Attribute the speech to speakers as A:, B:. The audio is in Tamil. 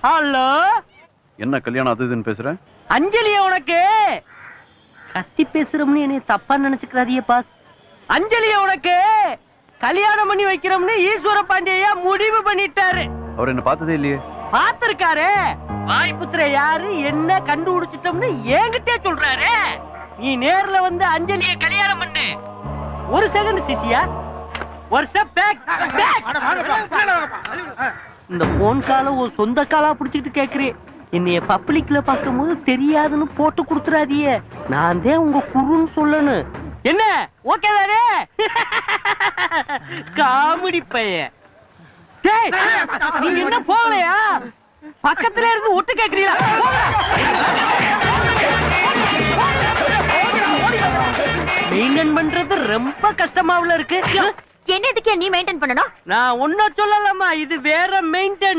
A: ஹலோ,
B: என்ன கல்யாணம் அது இதுன்னு பேசுற?
A: அஞ்சலியா உனக்கு? கத்தி பேசுறோம்னு என்னைய தப்பா நினைச்சுக்கிறாதிய பாஸ். அஞ்சலியா உனக்கு கல்யாணம் பண்ணி வைக்கிறோம்னு ஈஸ்வர பாண்டியா முடிவு பண்ணிட்டாரு.
B: அவர் என்ன பார்த்ததே இல்லையே.
A: பாத்திருக்காரு. வாய்ப்புத்திர யாரு என்ன கண்டுபிடிச்சிட்டோம்னு என்கிட்டே சொல்றாரு. நீ நேர்ல வந்து அஞ்சலிய கல்யாணம் பண்ணு. ஒரு செகண்ட் சிசியா, ஒரு ஸ்டெப் பேக். இந்த போன் கால ஒரு சொந்த காலா பிடிச்சிட்டு கேக்குறேன். என்னைய பப்ளிக்ல பார்க்கும் போது தெரியாதுன்னு போட்டு கொடுத்துறாதிய. நான் தான் உங்க குருன்னு சொல்லணும். என்ன ஓகே தானே? காமெடி பையன். நீங்க என்ன போகலையா? பக்கத்துல இருந்து ஒட்டு கேக்குறீங்களா? மெயின்டைன் பண்றது ரொம்ப கஷ்டமாவுல இருக்கு.
C: என்ன இதுக்கே நீ மெயின்டைன் பண்ணணும்?
A: நான் ஒன்னும் சொல்லலாமா, இது வேற மெயின்டைன்.